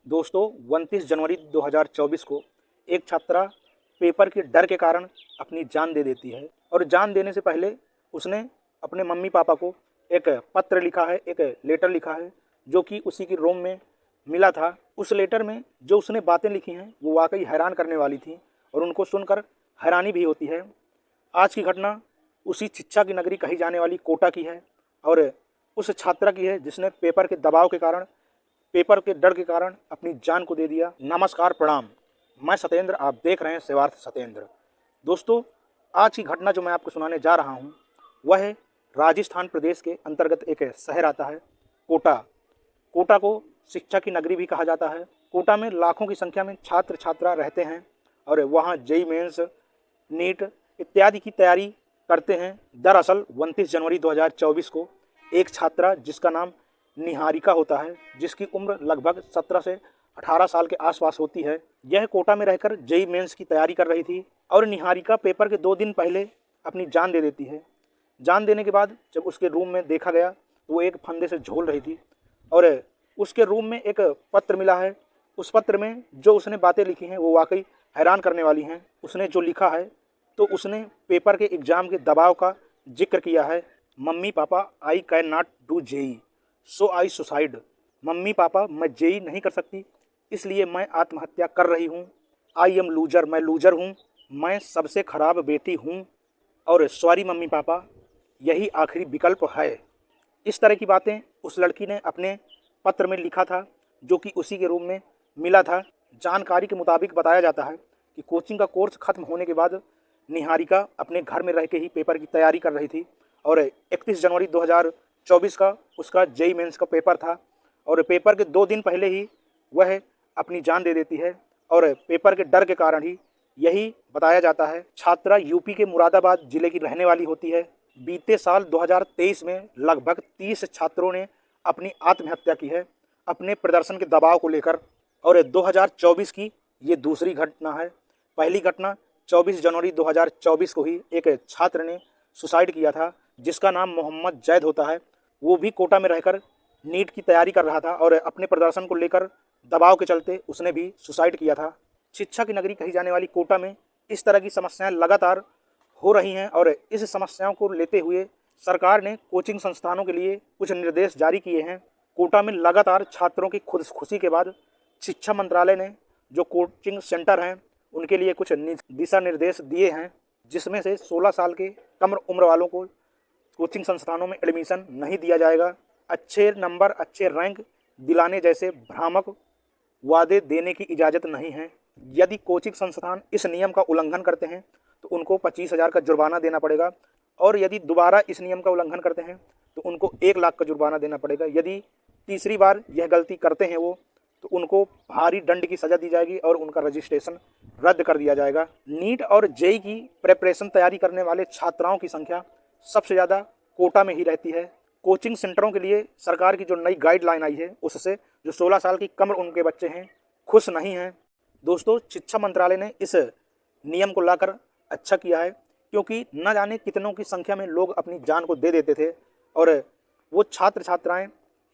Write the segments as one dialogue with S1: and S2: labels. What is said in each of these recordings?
S1: दोस्तों 29 जनवरी 2024 को एक छात्रा पेपर के डर के कारण अपनी जान दे देती है और जान देने से पहले उसने अपने मम्मी पापा को एक पत्र लिखा है, एक लेटर लिखा है जो कि उसी की रूम में मिला था। उस लेटर में जो उसने बातें लिखी हैं वो वाकई हैरान करने वाली थी और उनको सुनकर हैरानी भी होती है। आज की घटना उसी शिक्षा की नगरी कही जाने वाली कोटा की है और उस छात्रा की है जिसने पेपर के दबाव के कारण, पेपर के डर के कारण अपनी जान को दे दिया। नमस्कार, प्रणाम, मैं सत्येंद्र, आप देख रहे हैं सेवार्थ सत्येंद्र। दोस्तों, आज की घटना जो मैं आपको सुनाने जा रहा हूं वह है राजस्थान प्रदेश के अंतर्गत एक शहर आता है कोटा। कोटा को शिक्षा की नगरी भी कहा जाता है। कोटा में लाखों की संख्या में छात्र छात्रा रहते हैं और वहाँ जेईई मेंस, नीट इत्यादि की तैयारी करते हैं। दरअसल 29 जनवरी 2024 को एक छात्रा जिसका नाम निहारिका होता है, जिसकी उम्र लगभग 17 से 18 साल के आसपास होती है, यह कोटा में रहकर जेईई मेंस की तैयारी कर रही थी और निहारिका पेपर के 2 दिन पहले अपनी जान दे देती है। जान देने के बाद जब उसके रूम में देखा गया तो वो एक फंदे से झूल रही थी और उसके रूम में एक पत्र मिला है। उस पत्र में जो उसने बातें लिखी हैं वो वाकई हैरान करने वाली हैं। उसने जो लिखा है तो उसने पेपर के एग्ज़ाम के दबाव का जिक्र किया है। Mummy papa, I can not do JEE so I suicide. Mummy papa, मैं जेईई नहीं कर सकती इसलिए मैं आत्महत्या कर रही हूँ। आई एम लूजर, मैं लूजर हूँ, मैं सबसे खराब बेटी हूँ और सॉरी मम्मी पापा, यही आखिरी विकल्प है। इस तरह की बातें उस लड़की ने अपने पत्र में लिखा था जो कि उसी के रूम में मिला था। जानकारी के मुताबिक बताया जाता है कि कोचिंग का कोर्स खत्म होने के बाद निहारिका अपने घर में रह के ही पेपर की तैयारी कर रही थी और 31 जनवरी 2024 का उसका जेईई मेंस का पेपर था और पेपर के 2 दिन पहले ही वह अपनी जान दे देती है और पेपर के डर के कारण ही, यही बताया जाता है। छात्रा यूपी के मुरादाबाद जिले की रहने वाली होती है। बीते साल 2023 में लगभग 30 छात्रों ने अपनी आत्महत्या की है अपने प्रदर्शन के दबाव को लेकर और 2024 की ये दूसरी घटना है। पहली घटना 24 जनवरी 2024 को ही एक छात्र ने सुसाइड किया था जिसका नाम मोहम्मद जैद होता है। वो भी कोटा में रहकर नीट की तैयारी कर रहा था और अपने प्रदर्शन को लेकर दबाव के चलते उसने भी सुसाइड किया था। शिक्षा की नगरी कही जाने वाली कोटा में इस तरह की समस्याएं लगातार हो रही हैं और इस समस्याओं को लेते हुए सरकार ने कोचिंग संस्थानों के लिए कुछ निर्देश जारी किए हैं। कोटा में लगातार छात्रों की खुदकुशी के बाद शिक्षा मंत्रालय ने जो कोचिंग सेंटर हैं उनके लिए कुछ दिशा निर्देश दिए हैं, जिसमें से 16 साल के कम उम्र वालों को कोचिंग संस्थानों में एडमिशन नहीं दिया जाएगा। अच्छे नंबर, अच्छे रैंक दिलाने जैसे भ्रामक वादे देने की इजाज़त नहीं है। यदि कोचिंग संस्थान इस नियम का उल्लंघन करते हैं तो उनको 25,000 का जुर्माना देना पड़ेगा और यदि दोबारा इस नियम का उल्लंघन करते हैं तो उनको 1 लाख का जुर्माना देना पड़ेगा। यदि तीसरी बार यह गलती करते हैं वो तो उनको भारी दंड की सज़ा दी जाएगी और उनका रजिस्ट्रेशन रद्द कर दिया जाएगा। नीट और जेईई की प्रिपरेशन तैयारी करने वाले छात्राओं की संख्या सबसे ज़्यादा कोटा में ही रहती है। कोचिंग सेंटरों के लिए सरकार की जो नई गाइडलाइन आई है उससे जो 16 साल की कम उम्र के बच्चे हैं खुश नहीं हैं। दोस्तों, शिक्षा मंत्रालय ने इस नियम को लाकर अच्छा किया है क्योंकि न जाने कितनों की संख्या में लोग अपनी जान को दे देते थे और वो छात्र छात्राएं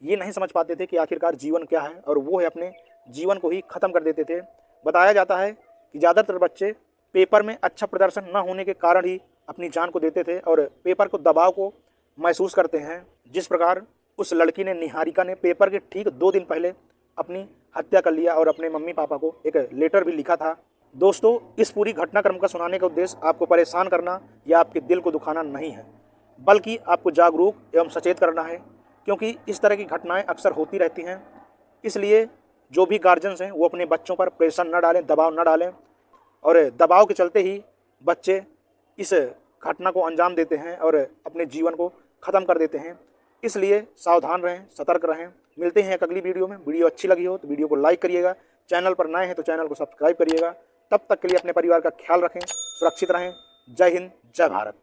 S1: ये नहीं समझ पाते थे कि आखिरकार जीवन क्या है और वो है अपने जीवन को ही ख़त्म कर देते थे। बताया जाता है कि ज़्यादातर बच्चे पेपर में अच्छा प्रदर्शन न होने के कारण ही अपनी जान को देते थे और पेपर को दबाव को महसूस करते हैं। जिस प्रकार उस लड़की ने, निहारिका ने, पेपर के ठीक 2 दिन पहले अपनी हत्या कर लिया और अपने मम्मी पापा को एक लेटर भी लिखा था। दोस्तों, इस पूरी घटनाक्रम का सुनाने का उद्देश्य आपको परेशान करना या आपके दिल को दुखाना नहीं है, बल्कि आपको जागरूक एवं सचेत करना है क्योंकि इस तरह की घटनाएं अक्सर होती रहती हैं। इसलिए जो भी गार्जियंस हैं वो अपने बच्चों पर प्रेशर न डालें, दबाव न डालें और दबाव के चलते ही बच्चे इस घटना को अंजाम देते हैं और अपने जीवन को ख़त्म कर देते हैं। इसलिए सावधान रहें, सतर्क रहें। मिलते हैं एक अगली वीडियो में। वीडियो अच्छी लगी हो तो वीडियो को लाइक करिएगा, चैनल पर नए हैं तो चैनल को सब्सक्राइब करिएगा। तब तक के लिए अपने परिवार का ख्याल रखें, सुरक्षित रहें। जय हिंद, जय भारत।